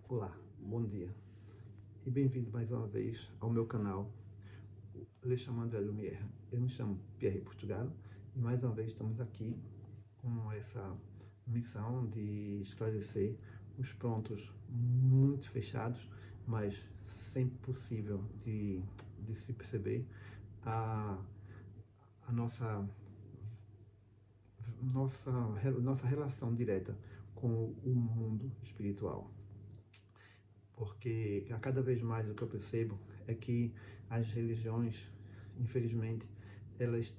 Olá, bom dia e bem-vindo mais uma vez ao meu canal Le Chamando de Lumière. Eu me chamo Pierre Portugal e mais uma vez estamos aqui com essa missão de esclarecer os pontos muito fechados, mas sempre possível de se perceber a, a nossa relação direta com o mundo espiritual. Porque a cada vez mais o que eu percebo é que as religiões, infelizmente, elas,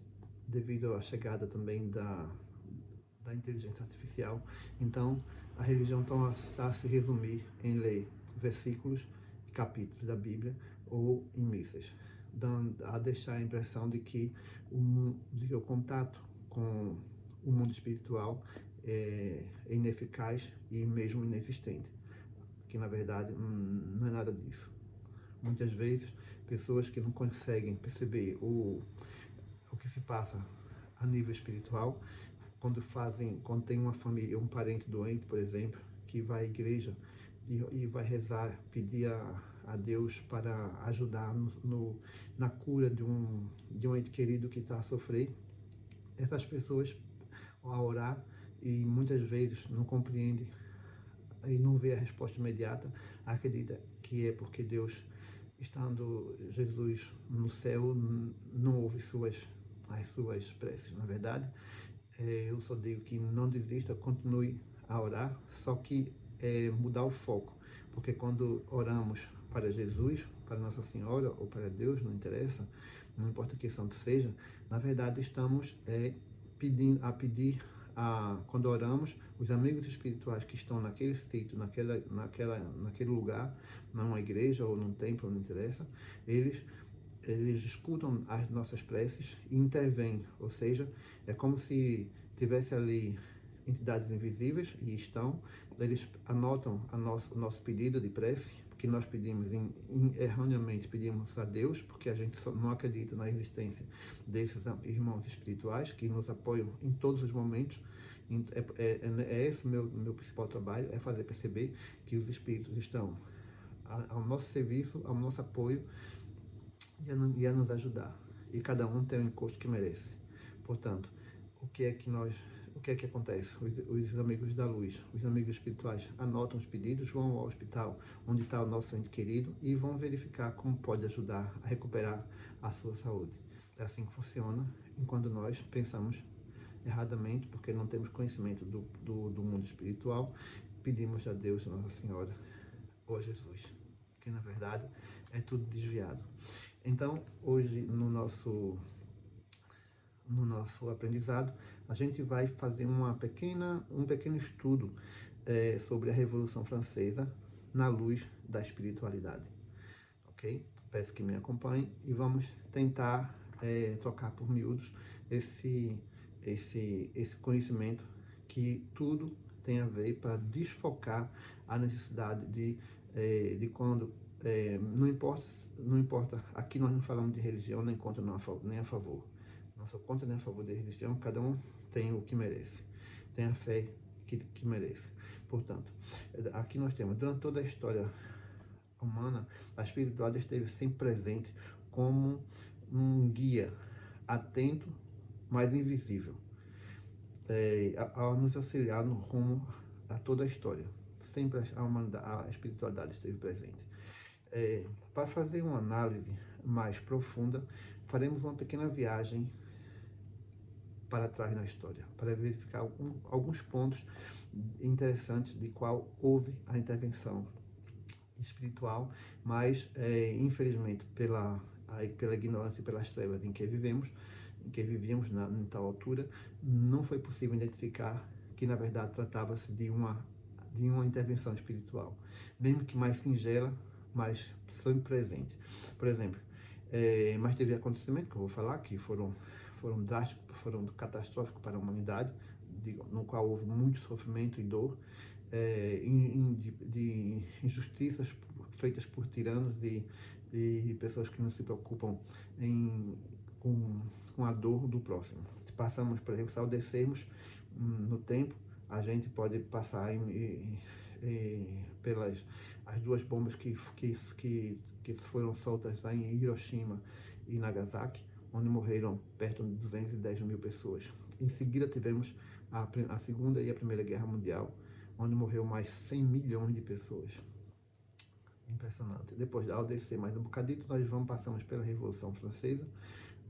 devido à chegada também da inteligência artificial, então a religião está a se resumir em ler versículos e capítulos da Bíblia ou em missas, dando a deixar a impressão de que o contato com o mundo espiritual é ineficaz e mesmo inexistente, que na verdade não é nada disso. Muitas vezes, pessoas que não conseguem perceber o que se passa a nível espiritual, quando tem uma família, um parente doente, por exemplo, que vai à igreja e vai rezar, pedir a Deus para ajudar na cura de um ente querido que está a sofrer, essas pessoas, ao orar, e muitas vezes não compreendem e não vê a resposta imediata, acredita que é porque Deus, estando Jesus no céu, não ouve as suas preces. Na verdade, eu só digo que não desista, continue a orar, só que mudar o foco, porque quando oramos para Jesus, para Nossa Senhora ou para Deus, não interessa, não importa que santo seja, na verdade estamos pedir quando oramos, os amigos espirituais que estão naquele sítio, naquele lugar, numa igreja ou num templo, não interessa, eles escutam as nossas preces e intervêm, ou seja, é como se tivesse ali entidades invisíveis, e estão, eles anotam o nosso pedido de prece, que nós pedimos erroneamente, pedimos a Deus, porque a gente não acredita na existência desses irmãos espirituais que nos apoiam em todos os momentos. Esse meu principal trabalho, é fazer perceber que os espíritos estão ao nosso serviço, ao nosso apoio e a nos ajudar. E cada um tem o encosto que merece. Portanto, o que é que acontece? Os amigos da luz, os amigos espirituais anotam os pedidos, vão ao hospital onde está o nosso ente querido e vão verificar como pode ajudar a recuperar a sua saúde. É assim que funciona, enquanto nós pensamos erradamente, porque não temos conhecimento do mundo espiritual, pedimos a Deus, a Nossa Senhora ou a Jesus, que na verdade é tudo desviado. Então, hoje no nosso aprendizado, a gente vai fazer um pequeno estudo sobre a Revolução Francesa na luz da espiritualidade, ok? Peço que me acompanhe e vamos tentar trocar por miúdos esse conhecimento, que tudo tem a ver para desfocar a necessidade de quando não importa, aqui nós não falamos de religião nem contra nem a favor. Não sou contra nem a favor da religião, cada um tem o que merece, tem a fé que merece. Portanto, aqui nós temos, durante toda a história humana, a espiritualidade esteve sempre presente como um guia atento, mas invisível, a nos auxiliar no rumo a toda a história. Sempre a espiritualidade esteve presente. Para fazer uma análise mais profunda, faremos uma pequena viagem para trás na história, para verificar alguns pontos interessantes de qual houve a intervenção espiritual, mas infelizmente pela ignorância e pelas trevas em que vivíamos em tal altura, não foi possível identificar que na verdade tratava-se de uma intervenção espiritual, mesmo que mais singela, mas sempre presente. Por exemplo, mas teve acontecimentos que eu vou falar que foram drásticos, foram catastróficos para a humanidade, no qual houve muito sofrimento e dor, de injustiças feitas por tiranos e pessoas que não se preocupam com a dor do próximo. Passamos, por exemplo, se ao descermos no tempo, a gente pode passar pelas as duas bombas que foram soltas lá em Hiroshima e Nagasaki, onde morreram perto de 210 mil pessoas. Em seguida tivemos a Segunda e a Primeira Guerra Mundial, onde morreu mais 100 milhões de pessoas. Impressionante. Depois, ao descer mais um bocadito, nós passamos pela Revolução Francesa,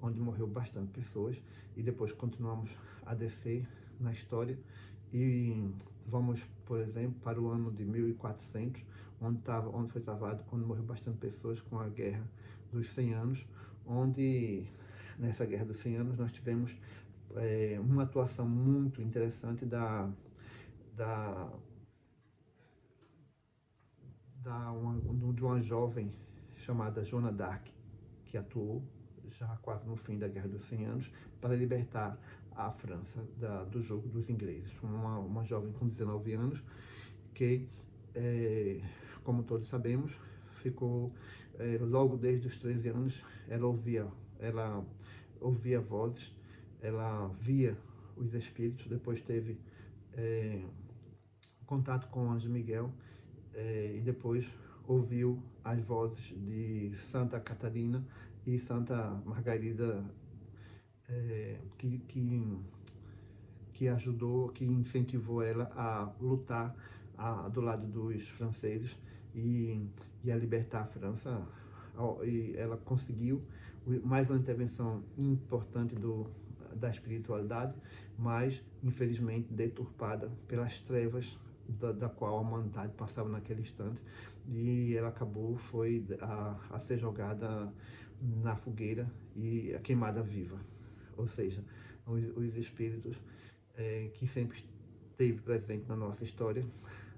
onde morreu bastante pessoas, e depois continuamos a descer na história e vamos, por exemplo, para o ano de 1400, onde foi travado, onde morreu bastante pessoas, com a Guerra dos 100 Anos, onde nessa Guerra dos 100 Anos nós tivemos uma atuação muito interessante de uma jovem chamada Joana d'Arc, que atuou já quase no fim da Guerra dos 100 Anos para libertar a França do jogo dos ingleses. Uma jovem com 19 anos que, como todos sabemos, ficou logo desde os 13 anos, ela ouvia vozes, ela via os espíritos, depois teve contato com o Anjo Miguel, e depois ouviu as vozes de Santa Catarina e Santa Margarida, que ajudou, que incentivou ela a lutar do lado dos franceses e a libertar a França. E ela conseguiu mais uma intervenção importante da espiritualidade, mas infelizmente deturpada pelas trevas da qual a humanidade passava naquele instante, e ela foi a ser jogada na fogueira e queimada viva. Ou seja, os espíritos que sempre esteve presente na nossa história,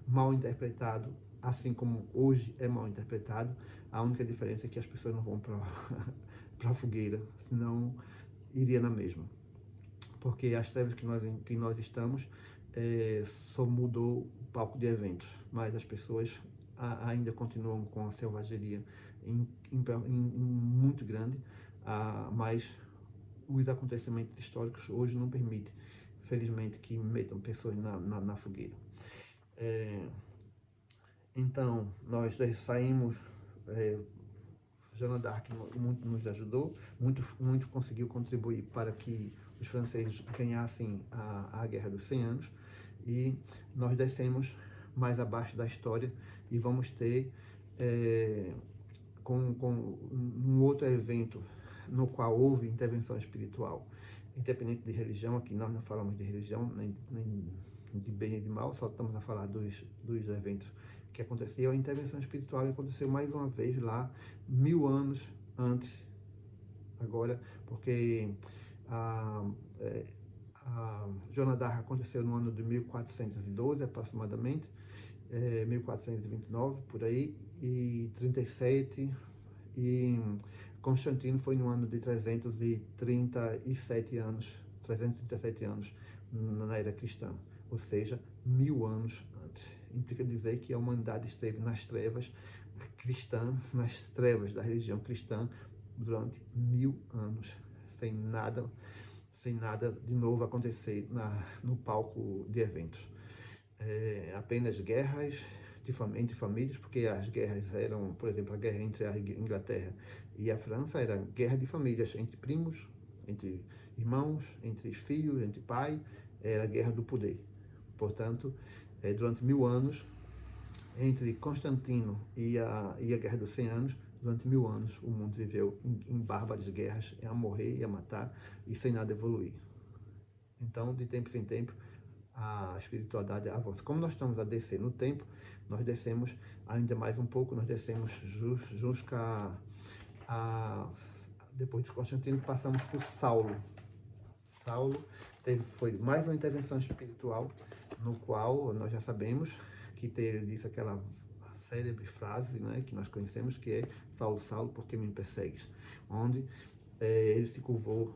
mal interpretado, assim como hoje é mal interpretado. A única diferença é que as pessoas não vão para a fogueira, senão iria na mesma. Porque as trevas que nós estamos só mudou o palco de eventos, mas as pessoas ainda continuam com a selvageria muito grande, mas os acontecimentos históricos hoje não permitem, felizmente, que metam pessoas na fogueira. Então, nós saímos, Joana d'Arc muito nos ajudou, muito conseguiu contribuir para que os franceses ganhassem a Guerra dos 100 Anos, e nós descemos mais abaixo da história e vamos ter um outro evento no qual houve intervenção espiritual, independente de religião. Aqui nós não falamos de religião, nem de bem e de mal, só estamos a falar dos eventos que aconteceu. A intervenção espiritual aconteceu mais uma vez lá, 1000 anos antes, agora, porque a Joana d'Arc aconteceu no ano de 1412, aproximadamente, 1429, por aí, e 37, e Constantino foi no ano de 337 anos na era cristã, ou seja, 1000 anos antes. Implica dizer que a humanidade esteve nas trevas cristãs, nas trevas da religião cristã, durante 1000 anos, sem nada de novo acontecer no palco de eventos. Apenas guerras entre famílias, porque as guerras eram, por exemplo, a guerra entre a Inglaterra e a França era guerra de famílias, entre primos, entre irmãos, entre filhos, entre pai, era a guerra do poder. Portanto, durante 1000 anos, entre Constantino e a Guerra dos 100 Anos, durante 1000 anos, o mundo viveu em bárbaras guerras, a morrer e a matar, e sem nada evoluir. Então, de tempo em tempo, a espiritualidade avança. Como nós estamos a descer no tempo, nós descemos ainda mais um pouco, nós descemos depois de Constantino, passamos por Saulo. Saulo foi mais uma intervenção espiritual, no qual nós já sabemos que ele disse aquela célebre frase, né, que nós conhecemos, que é: Saulo, Saulo, por que me persegues? Onde ele se curvou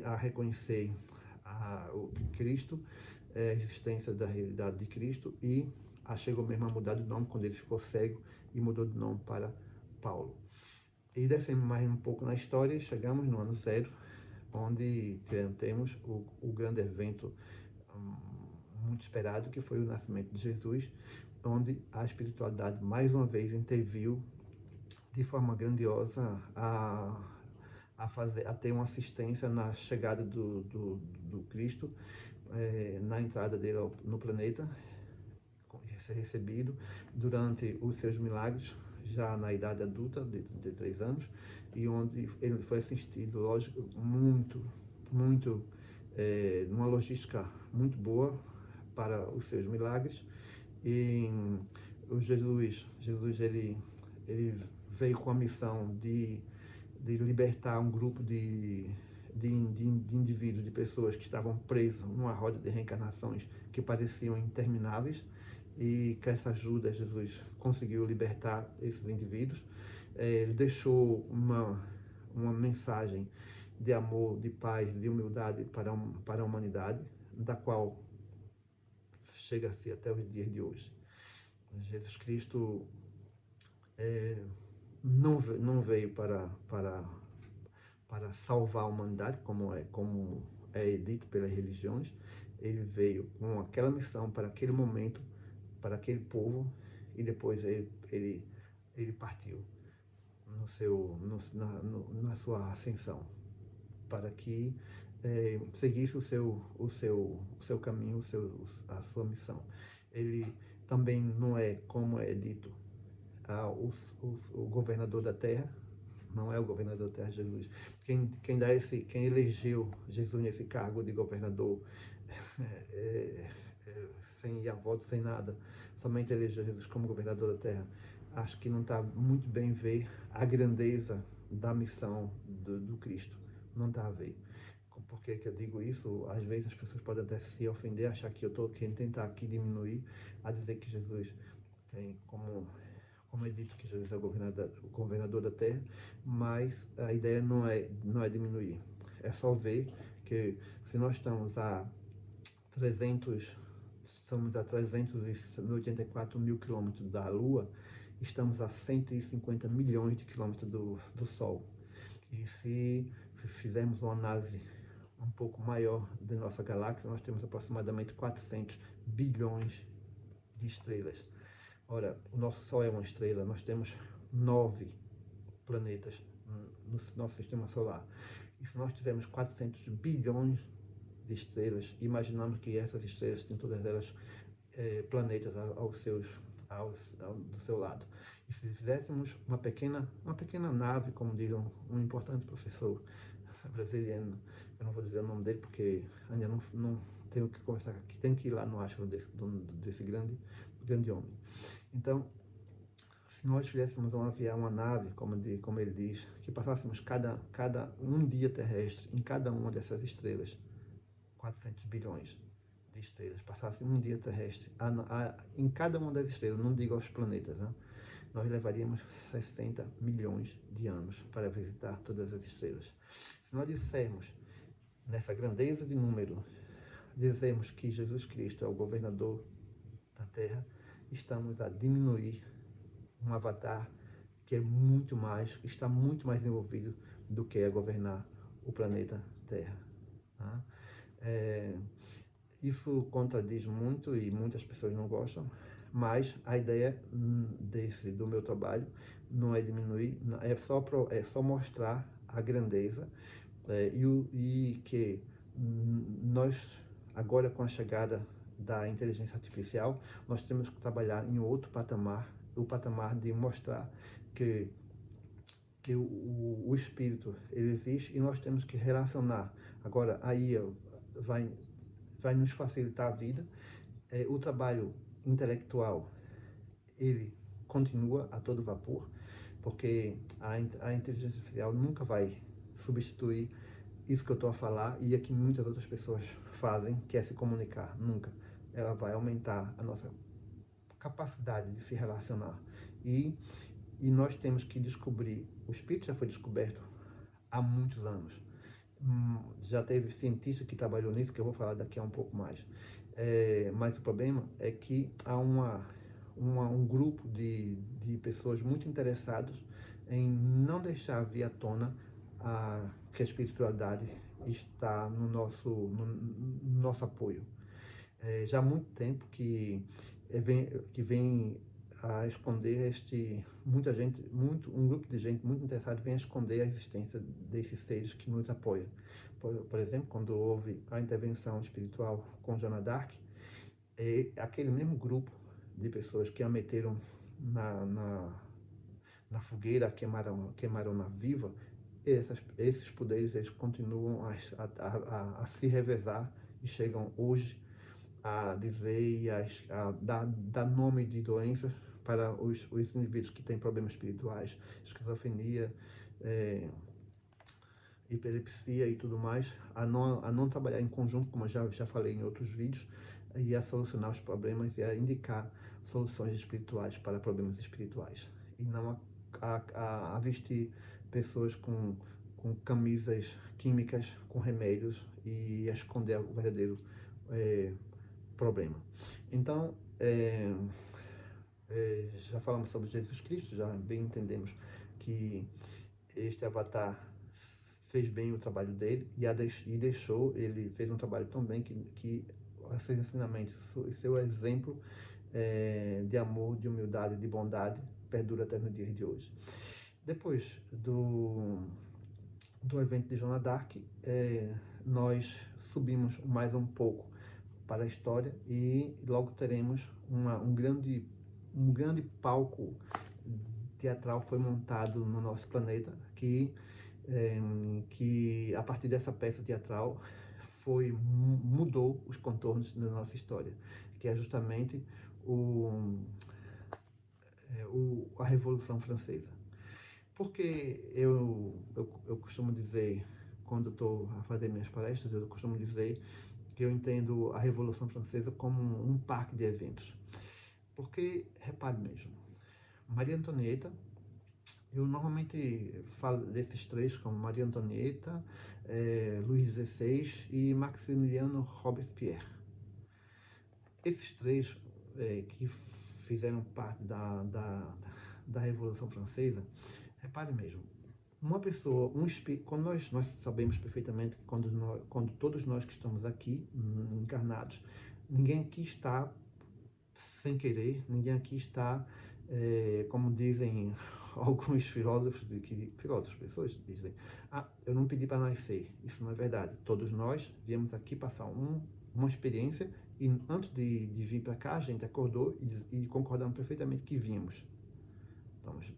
a reconhecer o Cristo, a existência da realidade de Cristo, e chegou mesmo a mudar de nome quando ele ficou cego e mudou de nome para Paulo. E descemos mais um pouco na história e chegamos no ano 0, onde temos o grande evento muito esperado, que foi o nascimento de Jesus, onde a espiritualidade mais uma vez interviu de forma grandiosa a ter uma assistência na chegada do Cristo, na entrada dele no planeta, ser recebido durante os seus milagres, já na idade adulta, de 3 anos, e onde ele foi assistido, lógico, numa logística muito boa para os seus milagres. E o Jesus ele veio com a missão de libertar um grupo de indivíduos, de pessoas que estavam presos numa roda de reencarnações que pareciam intermináveis, e com essa ajuda Jesus conseguiu libertar esses indivíduos. Ele deixou uma mensagem de amor, de paz, de humildade para a humanidade, da qual chega-se até os dias de hoje. Jesus Cristo não veio para salvar a humanidade, como é dito pelas religiões. Ele veio com aquela missão para aquele momento, para aquele povo, e depois ele partiu na sua ascensão, para que seguisse o seu caminho, a sua missão. Ele também não é, como é dito, o governador da terra. Não é o governador da terra, Jesus. Quem elegeu Jesus nesse cargo de governador, sem ir a voto, sem nada, somente elegeu Jesus como governador da terra, acho que não está muito bem ver a grandeza da missão do Cristo. Não está a ver. Por que eu digo isso? Às vezes as pessoas podem até se ofender, achar que eu estou querendo tentar aqui diminuir, a dizer que Jesus tem como é dito que Jesus é o governador da terra, mas a ideia não é diminuir. É só ver que se nós estamos a 384 mil quilômetros da Lua, estamos a 150 milhões de quilômetros do Sol. E se fizermos uma análise um pouco maior da nossa galáxia, nós temos aproximadamente 400 bilhões de estrelas. Ora, o nosso Sol é uma estrela, nós temos 9 planetas no nosso sistema solar. E se nós tivermos 400 bilhões de estrelas, imaginamos que essas estrelas têm todas elas planetas do seu lado. E se fizéssemos uma pequena nave, como diz um importante professor brasileiro, eu não vou dizer o nome dele porque ainda não tenho que conversar aqui, tenho que ir lá no astro desse grande homem. Então, se nós fizéssemos uma nave, como ele diz, que passássemos cada um dia terrestre em cada uma dessas estrelas, 400 bilhões de estrelas, passasse um dia terrestre em cada uma das estrelas, não digo aos planetas, né? Nós levaríamos 60 milhões de anos para visitar todas as estrelas. Se nós dissermos, nessa grandeza de número, dizemos que Jesus Cristo é o governador da Terra, estamos a diminuir um avatar que está muito mais envolvido do que a governar o planeta Terra. Tá? Isso contradiz muito e muitas pessoas não gostam, mas a ideia do meu trabalho não é diminuir, é só mostrar a grandeza e que nós, agora com a chegada da inteligência artificial, nós temos que trabalhar em outro patamar, o patamar de mostrar que o espírito ele existe e nós temos que relacionar. Agora, aí vai nos facilitar a vida. O trabalho intelectual, ele continua a todo vapor, porque a inteligência artificial nunca vai substituir isso que eu estou a falar e é que muitas outras pessoas fazem, que é se comunicar. Nunca. Ela vai aumentar a nossa capacidade de se relacionar. E nós temos que descobrir, o espírito já foi descoberto há muitos anos. Já teve cientista que trabalhou nisso, que eu vou falar daqui a um pouco mais. Mas o problema é que há um grupo de pessoas muito interessadas em não deixar vir à tona que a espiritualidade está no nosso apoio. Já há muito tempo que que vem a esconder um grupo de gente muito interessado vem a esconder a existência desses seres que nos apoiam. Por exemplo, quando houve a intervenção espiritual com Joana d'Arc, aquele mesmo grupo de pessoas que a meteram na fogueira, queimaram-na viva, esses poderes eles continuam a se revezar e chegam hoje a dizer e a dar nome de doenças para os indivíduos que têm problemas espirituais, esquizofrenia, epilepsia e tudo mais, a não trabalhar em conjunto, como eu já falei em outros vídeos, e a solucionar os problemas e a indicar soluções espirituais para problemas espirituais. E não a vestir pessoas com camisas químicas, com remédios e a esconder o verdadeiro problema. Então, já falamos sobre Jesus Cristo, já bem entendemos que este avatar fez bem o trabalho dele ele fez um trabalho tão bem que seus ensinamentos, seu exemplo de amor, de humildade, de bondade perdura até nos dias de hoje. Depois do evento de Joana d'Arc, nós subimos mais um pouco para a história e logo teremos um grande palco teatral foi montado no nosso planeta que a partir dessa peça teatral mudou os contornos da nossa história, que é justamente a Revolução Francesa. Porque eu costumo dizer, quando estou a fazer minhas palestras, eu costumo dizer que eu entendo a Revolução Francesa como um parque de eventos. Porque, repare mesmo, Maria Antonieta, eu normalmente falo desses três como Maria Antonieta, Luís XVI e Maximiliano Robespierre. Esses três que fizeram parte da Revolução Francesa, repare mesmo, uma pessoa, quando nós sabemos perfeitamente que quando todos nós que estamos aqui, encarnados, ninguém aqui está sem querer, ninguém aqui está, como dizem alguns pessoas dizem, eu não pedi para nascer. Isso não é verdade. Todos nós viemos aqui passar uma experiência e antes de vir para cá, a gente acordou e concordamos perfeitamente que vimos. Estamos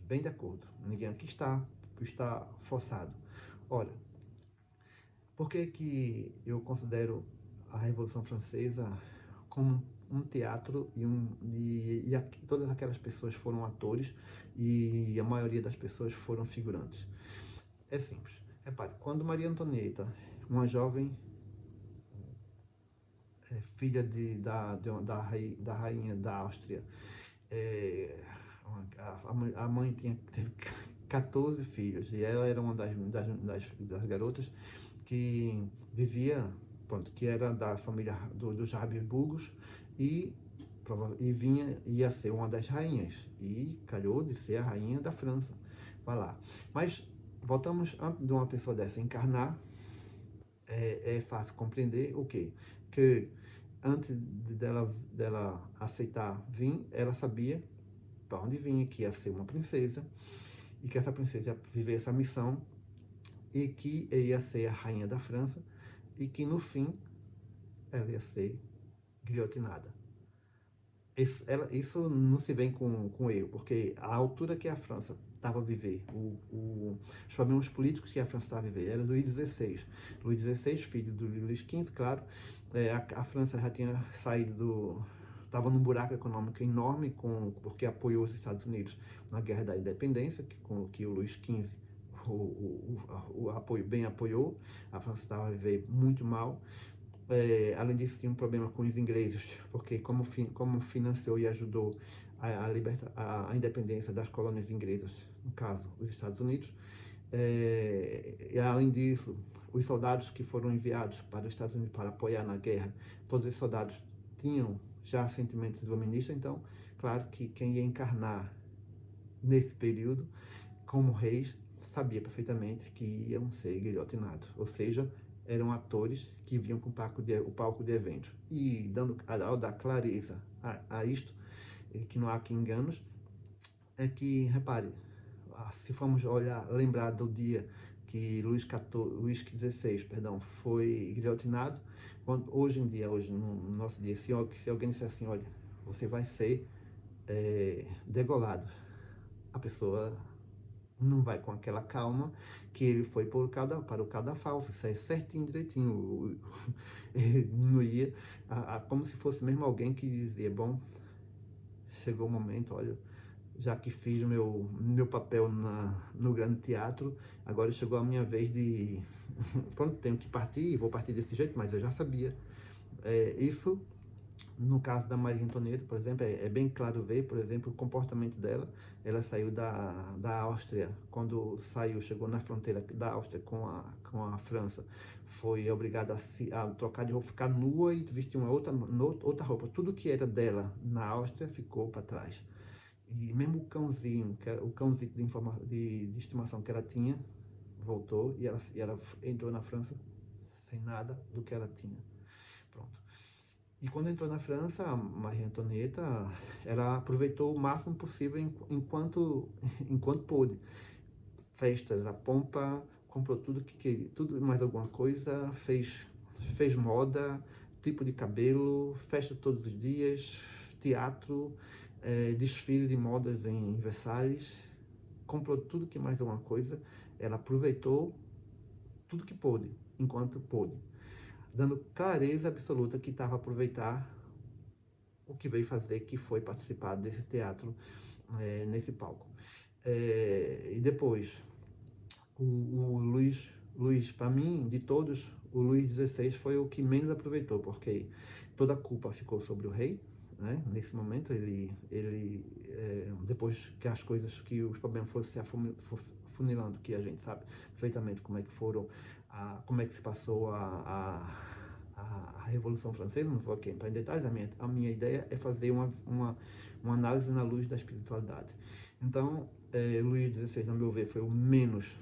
bem de acordo. Ninguém aqui está forçado. Olha, por que eu considero a Revolução Francesa como um teatro e todas aquelas pessoas foram atores e a maioria das pessoas foram figurantes? É simples. Repare, quando Maria Antonieta, uma jovem filha da rainha da Áustria, a mãe teve 14 filhos e ela era uma das garotas que vivia, que era da família dos Habsburgos e ia ser uma das rainhas e calhou de ser a rainha da França. Vai lá. Mas voltamos, antes de uma pessoa dessa encarnar, é fácil compreender o quê? Que antes dela aceitar vir, ela sabia para onde vinha, que ia ser uma princesa e que essa princesa ia viver essa missão e que ia ser a rainha da França e que no fim ela ia ser guilhotinada. Isso não se vem com erro, porque a altura que a França estava a viver, os problemas políticos que a França estava a viver, era Luís XVI. Luís XVI, filho do Luís XV, claro, a França já tinha saído estava num buraco econômico enorme, porque apoiou os Estados Unidos na Guerra da Independência, que o Luís XV apoiou. A França estava a viver muito mal. Além disso, tinha um problema com os ingleses, porque como financiou e ajudou a independência das colônias inglesas, no caso, os Estados Unidos. E além disso, os soldados que foram enviados para os Estados Unidos para apoiar na guerra, todos os soldados tinham já sentimentos iluministas, então, claro que quem ia encarnar nesse período, como reis, sabia perfeitamente que iam ser guilhotinados, ou seja, eram atores que vinham com o palco de eventos. E dando a da clareza a isto, e que não há aqui enganos, é que, repare, se formos olhar, lembrar do dia que Luís XVI, perdão, foi guilhotinado, hoje em dia, hoje no nosso dia, se alguém disser assim, olha, você vai ser degolado, a pessoa não vai com aquela calma que ele foi para o cadafalso, isso é certinho, direitinho, não ia, como se fosse mesmo alguém que dizia, bom, chegou o momento, olha, já que fiz meu papel no grande teatro, agora chegou a minha vez de, pronto, tenho que partir, vou partir desse jeito, mas eu já sabia. Isso, no caso da Maria Antonieta, por exemplo, é bem claro ver, por exemplo, o comportamento dela. Ela saiu da Áustria, quando chegou na fronteira da Áustria com a França, foi obrigada a trocar de roupa, ficar nua e vestir uma outra roupa. Tudo que era dela na Áustria ficou para trás. E mesmo o cãozinho de estimação que ela tinha, voltou e ela entrou na França sem nada do que ela tinha. Pronto. E quando entrou na França, a Maria Antonieta, ela aproveitou o máximo possível enquanto pôde. Festas, a pompa, comprou tudo que queria, tudo mais alguma coisa, fez moda, tipo de cabelo, festa todos os dias, teatro, desfile de modas em Versalhes, comprou tudo que mais alguma coisa, ela aproveitou tudo que pôde, enquanto pôde, dando clareza absoluta que estava a aproveitar o que veio fazer, que foi participar desse teatro, nesse palco. E depois, o Luís, para mim, de todos, o Luís XVI foi o que menos aproveitou, porque toda a culpa ficou sobre o rei, né? Nesse momento, depois que os problemas foram se afunilando, que a gente sabe perfeitamente como é que foram, como é que se passou a Revolução Francesa, não vou aqui entrar em detalhes, a minha ideia é fazer uma análise na luz da espiritualidade. Então, Luís XVI, no meu ver, foi o menos,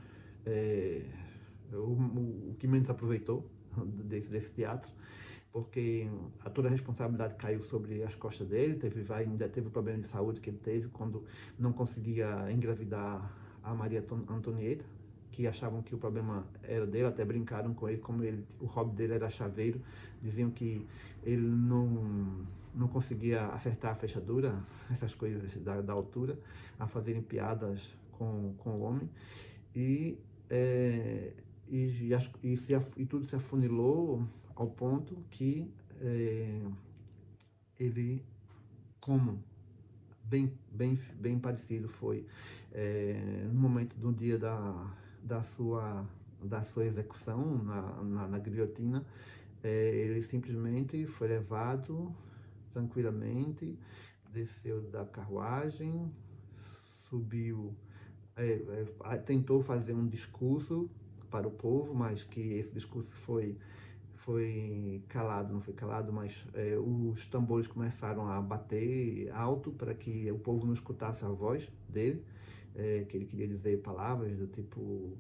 o que menos aproveitou desse teatro, porque toda a responsabilidade caiu sobre as costas dele, ainda teve o problema de saúde que ele teve quando não conseguia engravidar a Maria Antonieta, que achavam que o problema era dele, até brincaram com ele, como o hobby dele era chaveiro, diziam que ele não conseguia acertar a fechadura, essas coisas da altura, a fazerem piadas com o homem, e tudo se afunilou ao ponto que ele, como bem parecido foi no momento do dia da sua execução na guilhotina, ele simplesmente foi levado tranquilamente, desceu da carruagem, subiu, tentou fazer um discurso para o povo, mas que esse discurso foi calado, não foi calado, mas os tambores começaram a bater alto para que o povo não escutasse a voz dele, que ele queria dizer palavras do tipo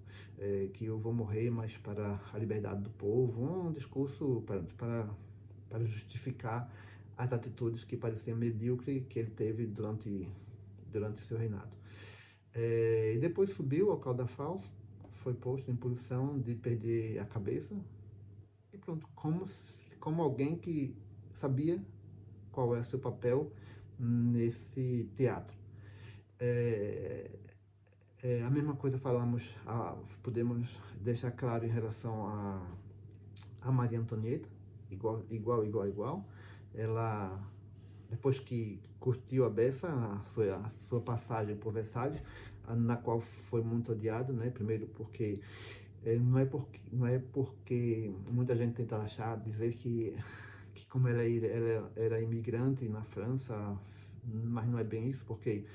que eu vou morrer, mas para a liberdade do povo, um discurso para justificar as atitudes que pareciam medíocres que ele teve durante seu reinado. E depois subiu ao cadafalso, foi posto em posição de perder a cabeça, e pronto, como alguém que sabia qual é o seu papel nesse teatro. A mesma coisa podemos deixar claro em relação a Maria Antonieta, igual. Ela, depois que curtiu a beça, a sua passagem por Versalhes, na qual foi muito odiado, né? Primeiro porque não é porque muita gente tenta dizer que como ela era imigrante na França, mas não é bem isso, porque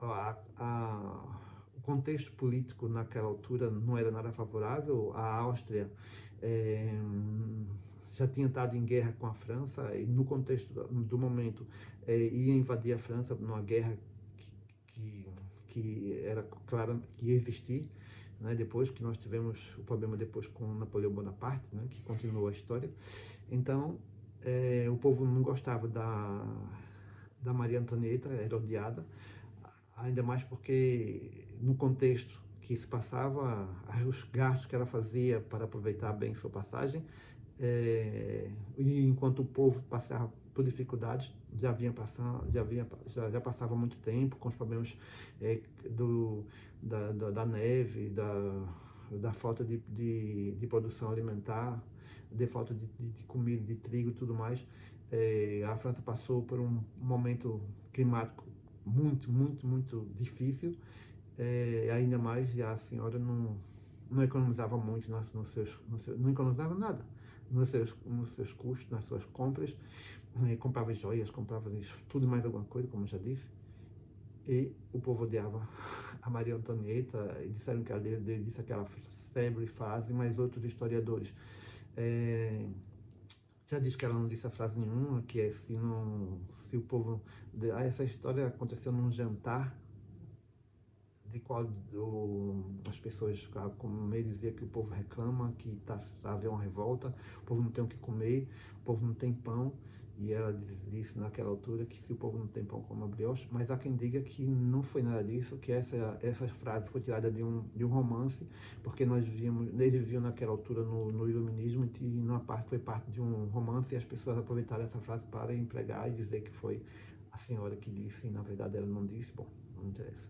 o contexto político naquela altura não era nada favorável. A Áustria já tinha estado em guerra com a França e no contexto do momento ia invadir a França numa guerra que era clara que ia existir, né? Depois que nós tivemos o problema depois com Napoleão Bonaparte, né? Que continuou a história. Então o povo não gostava da Maria Antonieta, era odiada, ainda mais porque no contexto que se passava, os gastos que ela fazia para aproveitar bem sua passagem, e enquanto o povo passava por dificuldades, já passava muito tempo com os problemas é, do, da neve, da falta de produção alimentar, de falta de comida, de trigo e tudo mais. A França passou por um momento climático muito difícil, ainda mais, e a senhora não economizava muito não economizava nada nos seus custos, nas suas compras, comprava joias, comprava tudo e mais alguma coisa, como eu já disse, e o povo odiava a Maria Antonieta, e disseram que ela disse aquela célebre frase, mas outros historiadores já diz que ela não disse a frase nenhuma, que é se o povo... Essa história aconteceu num jantar de qual as pessoas, como ele dizia, que o povo reclama, que está havendo uma revolta, o povo não tem o que comer, o povo não tem pão, e ela disse naquela altura que se o povo não tem pão, coma brioche, mas há quem diga que não foi nada disso, que essa frase foi tirada de um romance, porque eles viviam naquela altura no iluminismo, e foi parte de um romance, e as pessoas aproveitaram essa frase para empregar e dizer que foi a senhora que disse, e na verdade ela não disse. Bom, não interessa.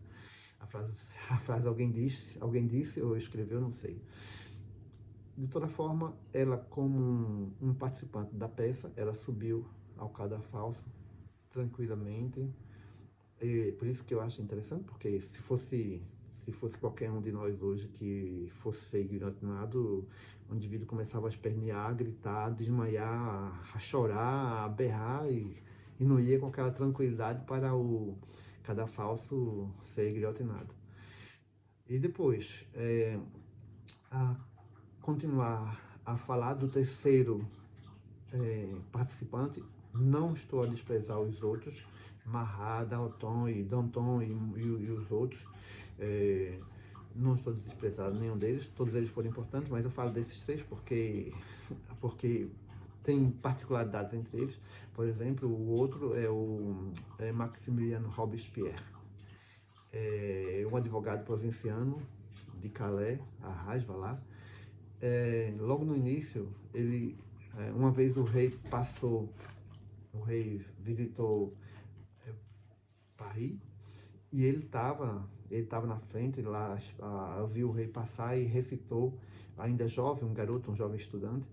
A frase, a frase alguém disse ou escreveu, não sei. De toda forma, ela, como um participante da peça, ela subiu ao cadafalso tranquilamente. E por isso que eu acho interessante, porque se fosse qualquer um de nós hoje que fosse ser guilhotinado, o indivíduo começava a espernear, a gritar, a desmaiar, a chorar, a berrar, e não ia com aquela tranquilidade para o cadafalso ser guilhotinado. E depois, a continuar a falar do terceiro participante, não estou a desprezar os outros, Marat, Dalton e Danton e os outros, não estou desprezando nenhum deles, todos eles foram importantes, mas eu falo desses três porque tem particularidades entre eles. Por exemplo, o outro é Maximiliano Robespierre, um advogado provinciano de Calais, Arras, lá. Logo no início, uma vez o rei visitou Paris, e ele tava na frente lá, viu o rei passar e recitou, ainda jovem, um jovem estudante,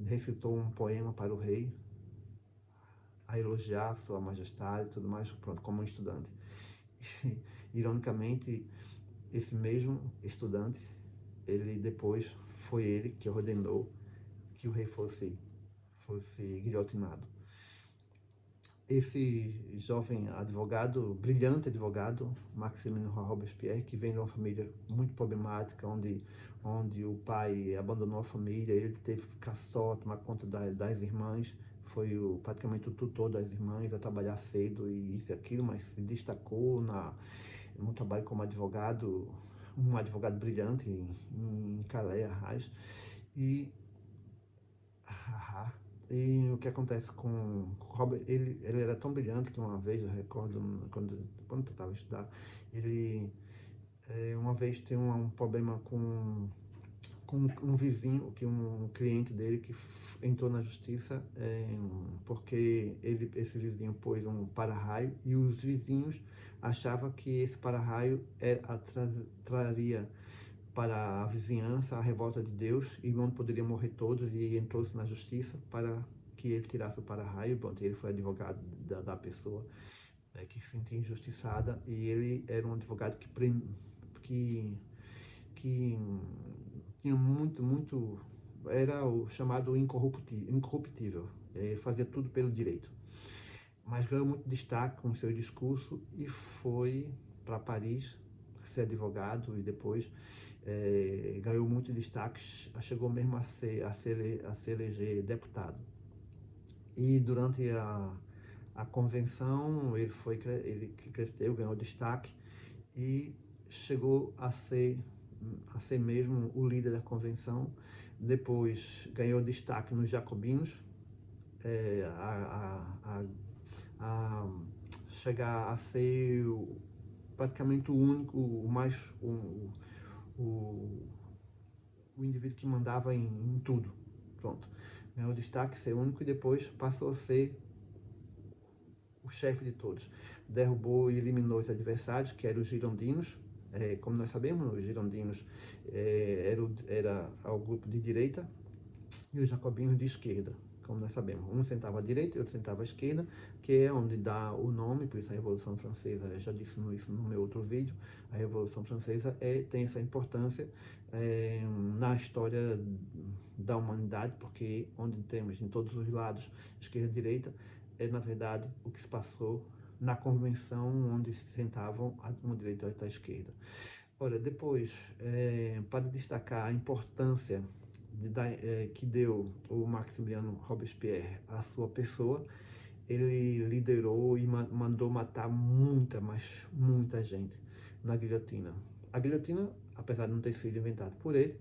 recitou um poema para o rei, a elogiar sua majestade e tudo mais, pronto, como um estudante. Ironicamente, esse mesmo estudante, foi ele que ordenou que o rei fosse guilhotinado. Esse jovem advogado, brilhante advogado, Maximilien Robespierre, que vem de uma família muito problemática, onde o pai abandonou a família, ele teve que ficar só, tomar conta das irmãs, foi praticamente o tutor das irmãs, a trabalhar cedo e isso e aquilo, mas se destacou no trabalho como advogado, um advogado brilhante em Calais, Arras. E o que acontece com Robert, ele era tão brilhante que uma vez, eu recordo, quando eu estava a estudar, ele uma vez teve um problema com um vizinho, um cliente dele que entrou na justiça porque esse vizinho pôs um para-raio e os vizinhos achavam que esse para-raio traria para a vizinhança a revolta de Deus e onde poderiam morrer todos, e entrou-se na justiça para que ele tirasse o para-raio. Bom, ele foi advogado da pessoa que se sentia injustiçada, e ele era um advogado que tinha muito era o chamado incorruptível, fazia tudo pelo direito, mas ganhou muito destaque com o seu discurso e foi para Paris ser advogado, e depois ganhou muito destaque, chegou mesmo a se eleger deputado. E durante a convenção ele cresceu, ganhou destaque e chegou a ser mesmo o líder da convenção. Depois ganhou destaque nos jacobinos, a chegar a ser praticamente o único, o, o indivíduo que mandava em tudo. Pronto. Ganhou destaque, ser único, e depois passou a ser o chefe de todos. Derrubou e eliminou os adversários, que eram os girondinos. Como nós sabemos, os girondinos era o grupo de direita e os jacobinos de esquerda, como nós sabemos. Um sentava à direita e outro sentava à esquerda, que é onde dá o nome, por isso a Revolução Francesa, eu já disse isso no meu outro vídeo, a Revolução Francesa tem essa importância na história da humanidade, porque onde temos em todos os lados, esquerda e direita, na verdade o que se passou na convenção onde se sentavam uma direita e outra esquerda. Olha, depois, para destacar a importância que deu o Maximiliano Robespierre à sua pessoa, ele liderou e mandou matar mas muita gente na guilhotina. A guilhotina, apesar de não ter sido inventada por ele,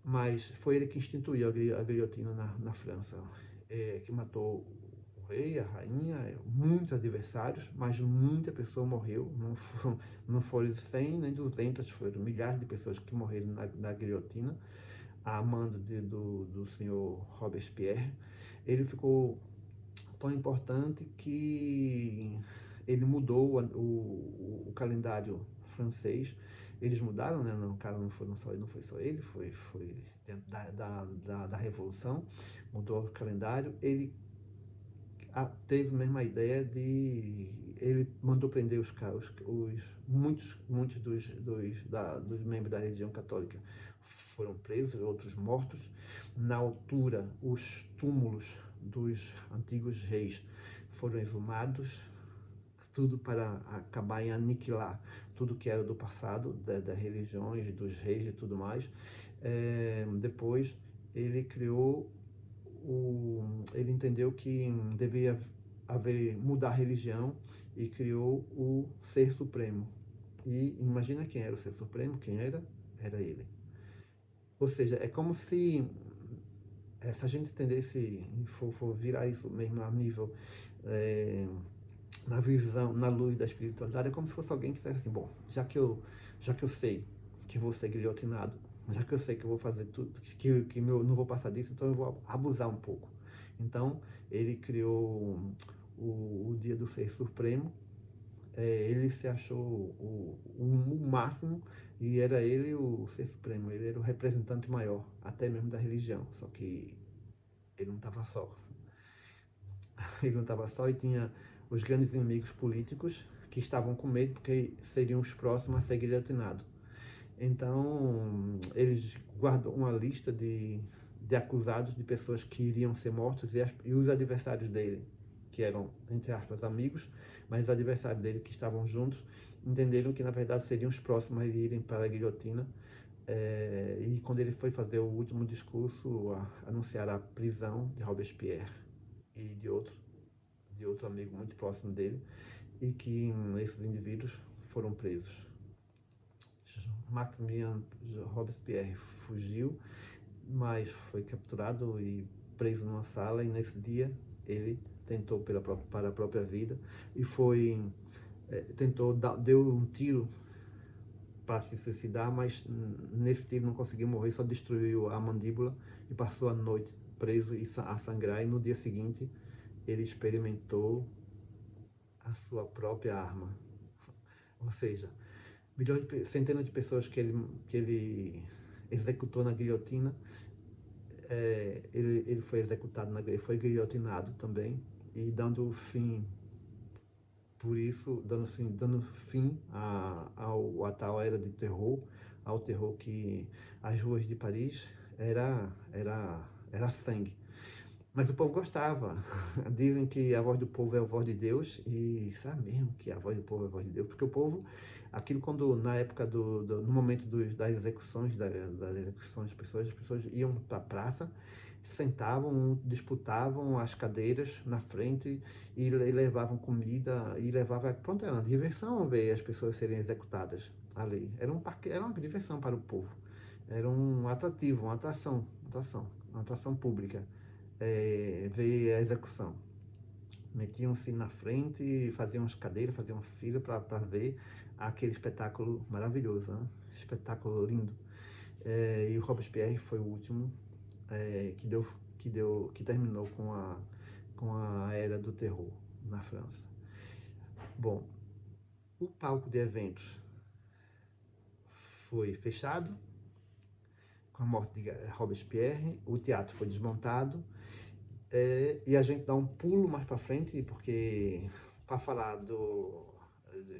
mas foi ele que instituiu a guilhotina na França, que matou o rei, a rainha, muitos adversários, mas muita pessoa morreu. Não foram 100 nem 200, foram milhares de pessoas que morreram na guilhotina, a mando do senhor Robespierre. Ele ficou tão importante que ele mudou o calendário francês. Eles mudaram, né? No caso, não foi só ele, foi dentro da Revolução, mudou o calendário. Ele teve mesmo a ideia ele mandou prender muitos dos membros da religião católica foram presos, outros mortos. Na altura, os túmulos dos antigos reis foram exumados, tudo para acabar e aniquilar tudo que era do passado, das religiões, dos reis e tudo mais. Depois, ele ele entendeu que devia mudar a religião e criou o Ser Supremo. E imagina quem era o Ser Supremo? Quem era? Era ele. Ou seja, é como se a gente entendesse, for virar isso mesmo a nível, na visão, na luz da espiritualidade, é como se fosse alguém que dissesse assim, bom, já que eu sei que vou ser guilhotinado, já que eu sei que eu vou fazer tudo, que não vou passar disso, então eu vou abusar um pouco. Então, ele criou o Dia do Ser Supremo. Ele se achou o máximo, e era ele o Ser Supremo, ele era o representante maior, até mesmo da religião, só que ele não estava só. Ele não estava só, e tinha os grandes inimigos políticos que estavam com medo porque seriam os próximos a ser guilhotinados. Então, eles guardam uma lista de acusados, de pessoas que iriam ser mortos, e os adversários dele, que eram, entre aspas, amigos, mas os adversários dele que estavam juntos, entenderam que, na verdade, seriam os próximos a irem para a guilhotina. E quando ele foi fazer o último discurso, anunciar a prisão de Robespierre e de outro amigo muito próximo dele, e que esses indivíduos foram presos. Maximilien Robespierre fugiu, mas foi capturado e preso numa sala, e nesse dia ele tentou para a própria vida e deu um tiro para se suicidar, mas nesse tiro não conseguiu morrer, só destruiu a mandíbula e passou a noite preso e a sangrar, e no dia seguinte ele experimentou a sua própria arma. Ou seja, centenas de pessoas que ele executou na guilhotina, ele foi executado foi guilhotinado também, e dando fim, por isso, dando fim à tal era de terror, ao terror que as ruas de Paris era sangue. Mas o povo gostava. Dizem que a voz do povo é a voz de Deus, e sabe mesmo que a voz do povo é a voz de Deus, porque o povo, na época no momento das execuções, as pessoas iam para a praça, sentavam, disputavam as cadeiras na frente e levavam comida, e pronto, era uma diversão ver as pessoas serem executadas ali. Era uma diversão para o povo. Era um atrativo, uma atração pública. ver a execução. Metiam-se na frente, faziam as cadeiras, faziam fila para ver aquele espetáculo maravilhoso, né? Espetáculo lindo. E o Robespierre foi o último que terminou com a era do terror na França. Bom, o palco de eventos foi fechado com a morte de Robespierre, o teatro foi desmontado, e a gente dá um pulo mais para frente, porque para falar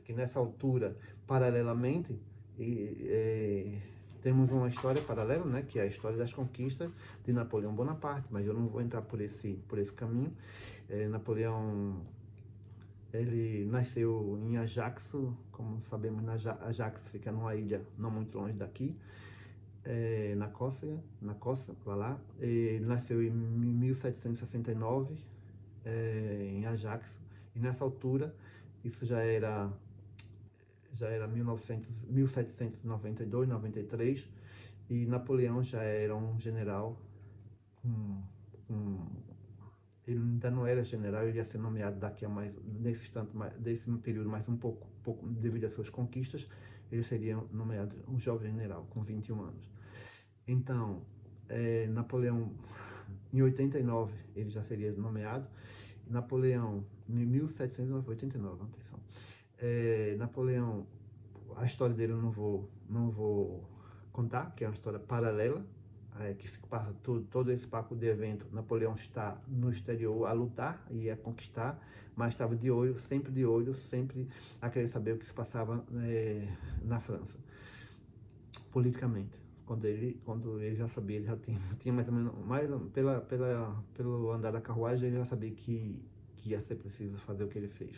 que nessa altura, paralelamente, temos uma história paralela, né, que é a história das conquistas de Napoleão Bonaparte, mas eu não vou entrar por esse caminho. Napoleão, ele nasceu em Ajaxo, como sabemos, Ajaxo fica numa ilha não muito longe daqui, na Córcega, lá. Ele nasceu em 1769, em Ajax, e nessa altura, isso já era 1792, 93, e Napoleão já era um general, ele ainda não era general, ele ia ser nomeado daqui a mais, desse período mais um pouco, devido às suas conquistas, ele seria nomeado um jovem general, com 21 anos. Então, Napoleão, em 89, ele já seria nomeado. Napoleão, em 1789, atenção. Napoleão, a história dele eu não vou contar, que é uma história paralela, que se passa todo esse papo de evento. Napoleão está no exterior a lutar e a conquistar, mas estava de olho, sempre a querer saber o que se passava na França, politicamente. Quando ele já sabia, ele já tinha mais ou menos, pelo andar da carruagem, ele já sabia que ia ser preciso fazer o que ele fez.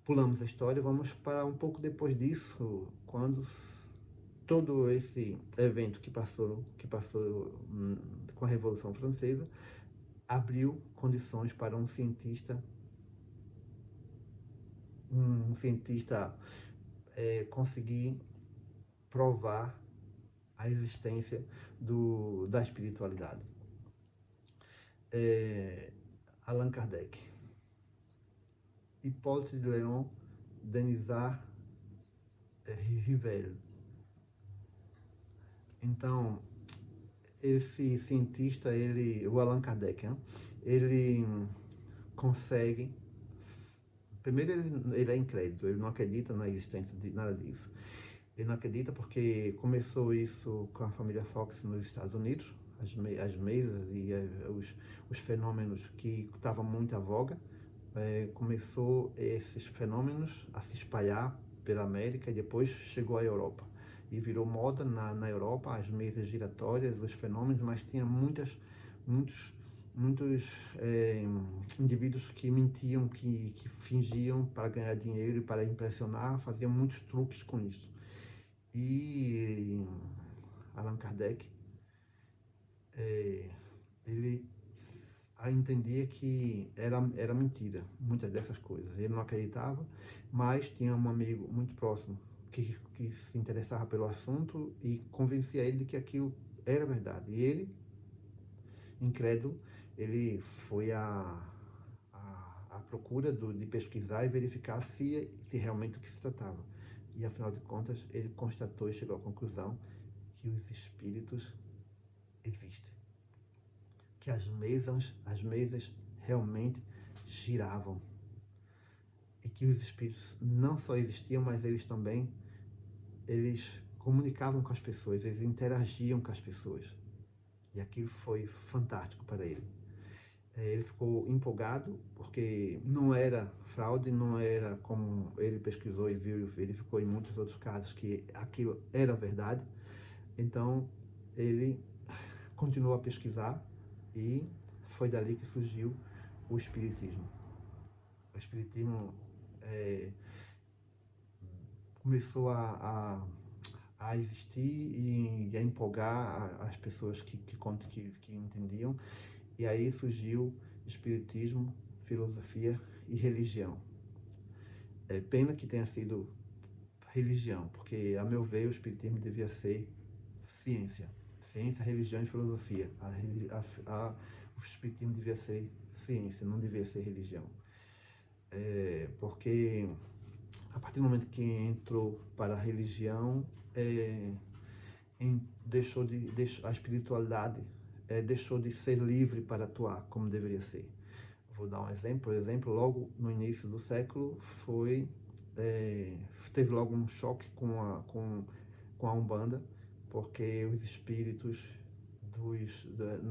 Pulamos a história, vamos para um pouco depois disso, quando todo esse evento que passou com a Revolução Francesa abriu condições para um cientista conseguir provar a existência da espiritualidade. Allan Kardec, Hipólito de Leon, Denisard Rivel. Então, esse cientista, o Allan Kardec, ele consegue. Primeiro, ele é incrédulo, ele não acredita na existência de nada disso. Ele não acredita porque começou isso com a família Fox nos Estados Unidos, as mesas e os fenômenos que estavam muito à voga. Começou esses fenômenos a se espalhar pela América e depois chegou à Europa. E virou moda na Europa, as mesas giratórias, os fenômenos, mas tinha muitos indivíduos que mentiam, que fingiam para ganhar dinheiro e para impressionar, faziam muitos truques com isso. E Allan Kardec, ele entendia que era mentira, muitas dessas coisas. Ele não acreditava, mas tinha um amigo muito próximo que se interessava pelo assunto e convencia ele de que aquilo era verdade. E ele, incrédulo, ele foi à procura de pesquisar e verificar se realmente o que se tratava. E, afinal de contas, ele constatou e chegou à conclusão que os espíritos existem. Que as mesas realmente giravam. E que os espíritos não só existiam, mas eles comunicavam com as pessoas, eles interagiam com as pessoas. E aquilo foi fantástico para ele. Ele ficou empolgado, porque não era fraude, não era como ele pesquisou e viu, verificou em muitos outros casos que aquilo era verdade. Então, ele continuou a pesquisar e foi dali que surgiu o Espiritismo. O Espiritismo começou a existir e a empolgar as pessoas que entendiam. E aí surgiu Espiritismo, filosofia e religião. Pena que tenha sido religião, porque, a meu ver, o Espiritismo devia ser ciência. Ciência, religião e filosofia. o espiritismo devia ser ciência, não devia ser religião. Porque a partir do momento que entrou para a religião, a espiritualidade deixou de ser livre para atuar como deveria ser. Vou dar um exemplo. Por exemplo, logo no início do século teve logo um choque com a Umbanda, porque os espíritos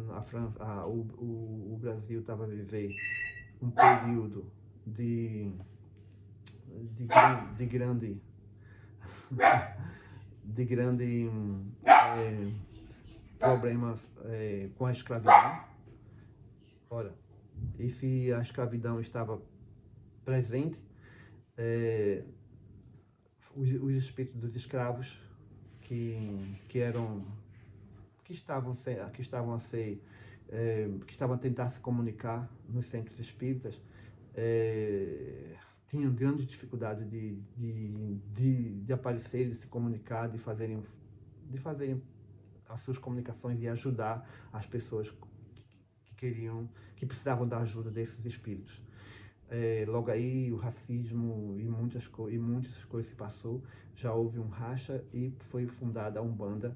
na França, o Brasil estava a viver um período de grande problemas com a escravidão. Ora, e se a escravidão estava presente, os espíritos dos escravos que estavam a tentar se comunicar nos centros espíritas, tinham grande dificuldade de aparecer, de se comunicar, de fazerem as suas comunicações e ajudar as pessoas que precisavam da ajuda desses espíritos. Logo aí o racismo e muitas coisas se passou, já houve um racha e foi fundada a Umbanda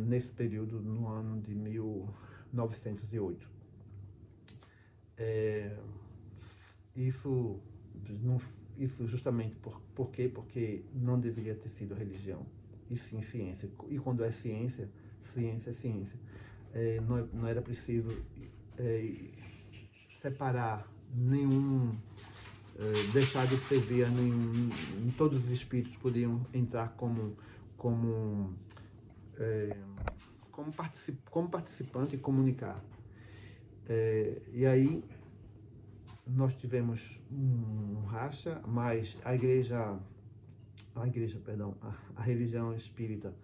nesse período, no ano de 1908. Isso justamente por quê? Porque não deveria ter sido religião, e sim ciência. E quando é ciência, ciência é ciência. Não era preciso separar deixar de servir a nenhum. Todos os espíritos podiam entrar como participante e comunicar. E aí nós tivemos um racha, mas a religião espírita,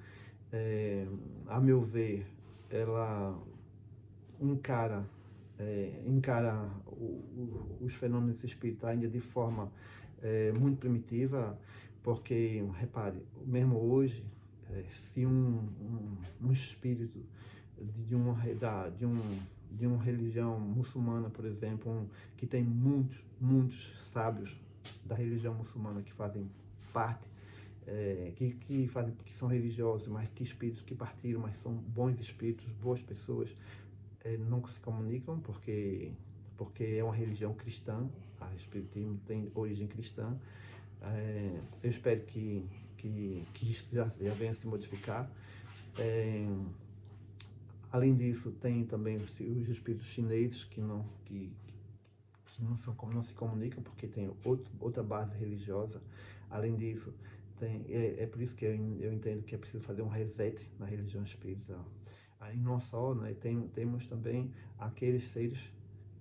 a meu ver, ela encara os fenômenos espíritas ainda de forma muito primitiva, porque, repare, mesmo hoje, se um espírito de uma religião muçulmana, por exemplo, que tem muitos sábios da religião muçulmana que fazem parte, que são religiosos, mas que espíritos que partiram, mas são bons espíritos, boas pessoas, não se comunicam porque é uma religião cristã. O espiritismo tem origem cristã. Eu espero que isso já venha a se modificar. Além disso, tem também os espíritos chineses que não se comunicam porque tem outra base religiosa. Além disso, é por isso que eu entendo que é preciso fazer um reset na religião espírita. Aí não só, né, temos também aqueles seres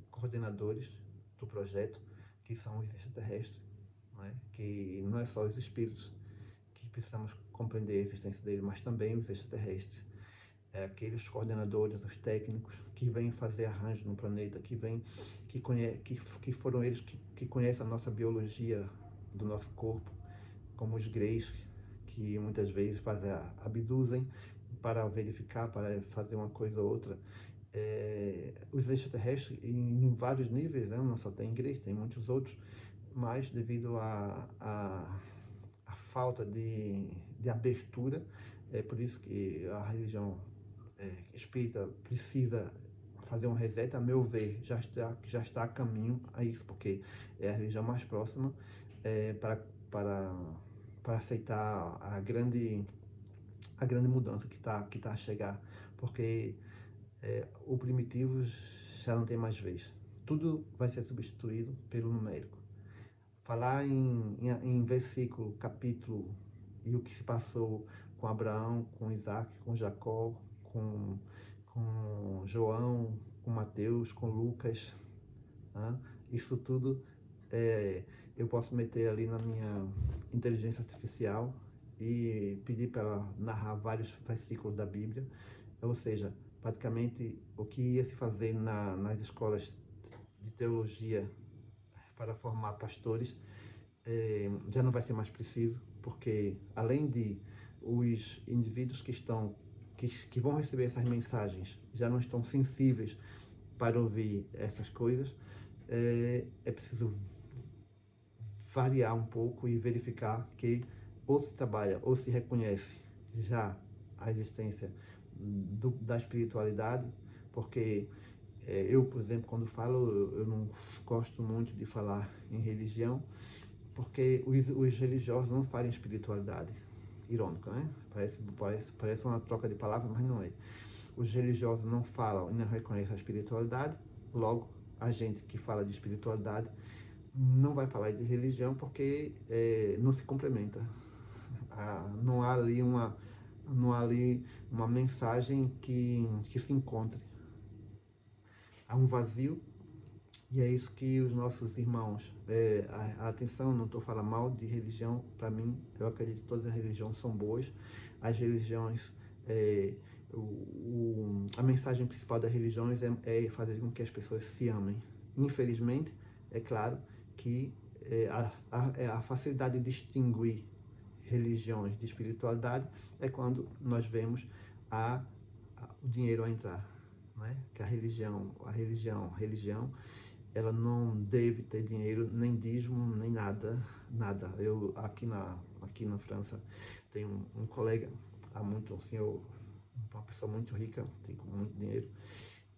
coordenadores do projeto, que são os extraterrestres, né, que não é só os espíritos que precisamos compreender a existência deles, mas também os extraterrestres. Aqueles coordenadores, os técnicos que vêm fazer arranjo no planeta, que foram eles que conhecem a nossa biologia do nosso corpo, como os greys, que muitas vezes abduzem para verificar, para fazer uma coisa ou outra. Os extraterrestres, em vários níveis, né? Não só tem igreja, tem muitos outros, mas devido à falta de abertura, é por isso que a religião espírita precisa fazer um reset. A meu ver, já está a caminho a isso, porque é a religião mais próxima para aceitar a grande mudança que está a chegar, porque o primitivo já não tem mais vez. Tudo vai ser substituído pelo numérico. Falar em versículo, capítulo, e o que se passou com Abraão, com Isaac, com Jacó, com João, com Mateus, com Lucas, né? Isso tudo eu posso meter ali na minha inteligência artificial e pedir para ela narrar vários versículos da Bíblia. Ou seja, praticamente o que ia se fazer nas escolas de teologia para formar pastores já não vai ser mais preciso, porque além de os indivíduos que vão receber essas mensagens já não estão sensíveis para ouvir essas coisas, é preciso variar um pouco e verificar que ou se trabalha ou se reconhece já a existência da espiritualidade, porque eu, por exemplo, quando falo, eu não gosto muito de falar em religião, porque os religiosos não falam em espiritualidade. Irônico, né? Parece uma troca de palavras, mas não é. Os religiosos não falam e não reconhecem a espiritualidade, logo, a gente que fala de espiritualidade não vai falar de religião porque não se complementa. Não há ali uma mensagem que se encontre. Há um vazio. E é isso que os nossos irmãos, atenção, não estou falando mal de religião, para mim, eu acredito que todas as religiões são boas. As religiões, a mensagem principal das religiões é fazer com que as pessoas se amem. Infelizmente, é claro que a facilidade de distinguir religiões de espiritualidade é quando nós vemos o dinheiro a entrar. Não é? Que a religião, ela não deve ter dinheiro, nem dízimo, nem nada. Eu, aqui na França, tenho um colega, um senhor, uma pessoa muito rica, tem muito dinheiro,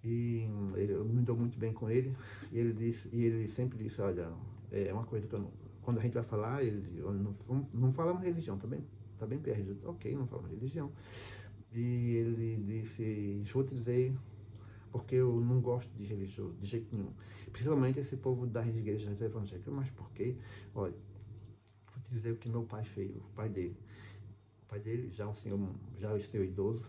e eu me dou muito bem com ele, e ele sempre disse, olha, é uma coisa que quando a gente vai falar, ele diz, não falamos religião, tá bem perto, ok, não falamos religião. E ele disse, vou te dizer, porque eu não gosto de religioso, de jeito nenhum. Principalmente esse povo das igrejas evangélicas. Mas por quê? Olha, vou te dizer o que meu pai fez, o pai dele. O pai dele, já o seu idoso,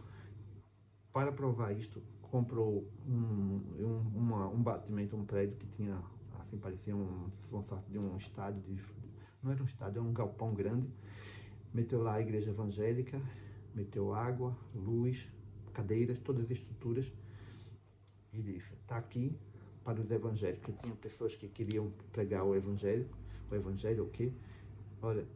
para provar isto, comprou um batimento, um prédio que tinha, assim, parecia uma sorte de um estádio, não era um estádio, era um galpão grande. Meteu lá a igreja evangélica, meteu água, luz, cadeiras, todas as estruturas, e disse, está aqui para os evangélicos, que tinham pessoas que queriam pregar o evangelho o quê? Olha,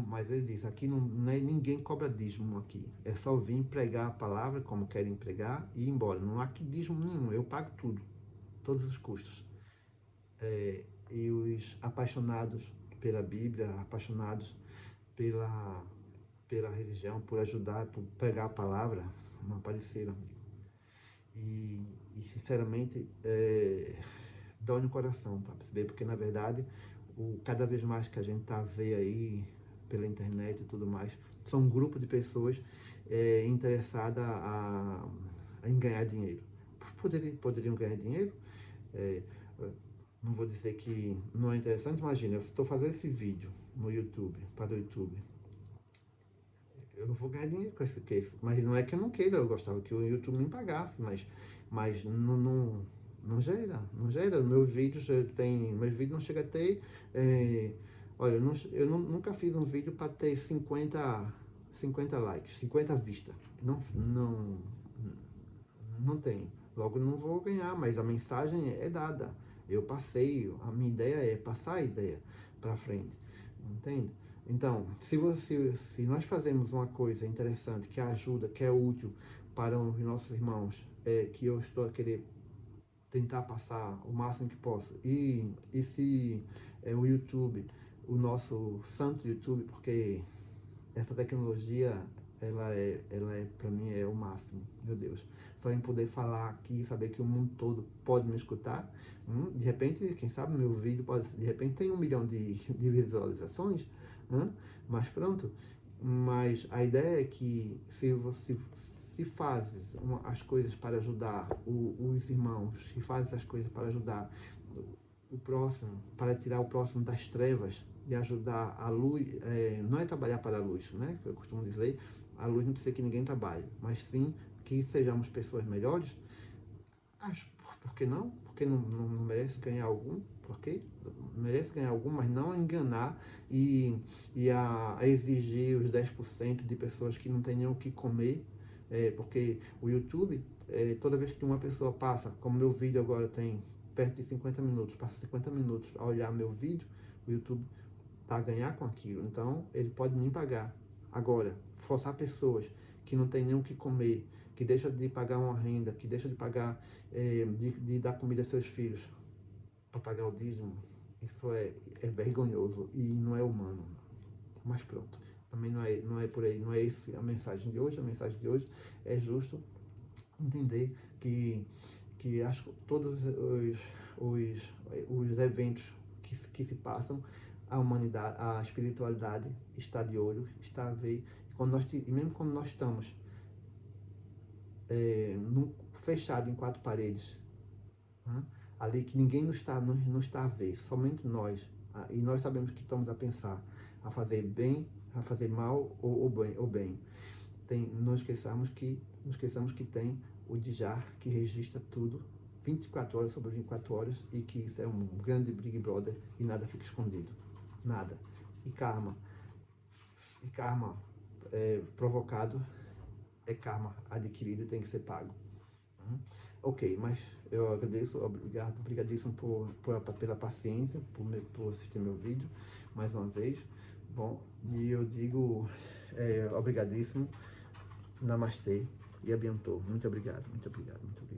mas ele diz, aqui ninguém cobra dízimo aqui, é só vir pregar a palavra como querem pregar e ir embora, não há aqui dízimo nenhum, eu pago tudo, todos os custos. E os apaixonados pela Bíblia, apaixonados pela religião, por ajudar, por pregar a palavra, não apareceram, amigo. E sinceramente, dói no coração, tá? Perceber? Porque na verdade, cada vez mais que a gente tá vendo aí pela internet e tudo mais, são um grupo de pessoas interessadas em ganhar dinheiro. Poderiam ganhar dinheiro? Não vou dizer que não é interessante. Imagina, eu estou fazendo esse vídeo no YouTube, para o YouTube. Eu não vou ganhar dinheiro com isso, mas não é que eu não queira, eu gostava que o YouTube me pagasse, mas não gera. Meus vídeos não chegam a ter, olha, nunca fiz um vídeo para ter 50 likes, 50 vistas, não tem, logo não vou ganhar, mas a mensagem é dada, eu passei, a minha ideia é passar a ideia para frente, entende? Então, se nós fazemos uma coisa interessante, que ajuda, que é útil para os nossos irmãos, que eu estou a querer tentar passar o máximo que posso, e se o YouTube, o nosso santo YouTube, porque essa tecnologia, ela é para mim, é o máximo, meu Deus. Só em poder falar aqui, saber que o mundo todo pode me escutar, de repente, quem sabe meu vídeo de repente tem 1 milhão de visualizações, mas pronto. Mas a ideia é que se você fazes as coisas para ajudar os irmãos, se fazes as coisas para ajudar o próximo, para tirar o próximo das trevas e ajudar a luz, não é trabalhar para a luz, né? Que eu costumo dizer, a luz não precisa que ninguém trabalhe, mas sim que sejamos pessoas melhores. Por que não? Porque não merece ganhar algum? Por quê? Merece ganhar algum, mas não enganar e a exigir os 10% de pessoas que não têm nem o que comer, porque o YouTube, toda vez que uma pessoa passa, como meu vídeo agora tem perto de 50 minutos, passa 50 minutos a olhar meu vídeo, o YouTube tá a ganhar com aquilo, então ele pode me pagar. Agora, forçar pessoas que não têm nem o que comer, que deixa de pagar uma renda, que deixa de pagar, de dar comida aos seus filhos para pagar o dízimo, isso é vergonhoso e não é humano. Mas pronto, também não é por aí, não é esse a mensagem de hoje. A mensagem de hoje é justo entender que todos os eventos que se passam, a humanidade, a espiritualidade está de olho, está a ver, e mesmo quando nós estamos fechado em quatro paredes, né, ali que ninguém não está a ver, somente nós, e nós sabemos que estamos a pensar, a fazer bem, a fazer mal ou bem. Não esqueçamos que tem o Djar, que registra tudo 24 horas sobre 24 horas, e que isso é um grande Big Brother e nada fica escondido. Nada. E karma provocado é karma adquirido e tem que ser pago. Ok, mas eu agradeço, obrigadíssimo pela paciência, por assistir meu vídeo mais uma vez. Bom, e eu digo obrigadíssimo, namastê e abençoe. Muito obrigado, muito obrigado, muito obrigado.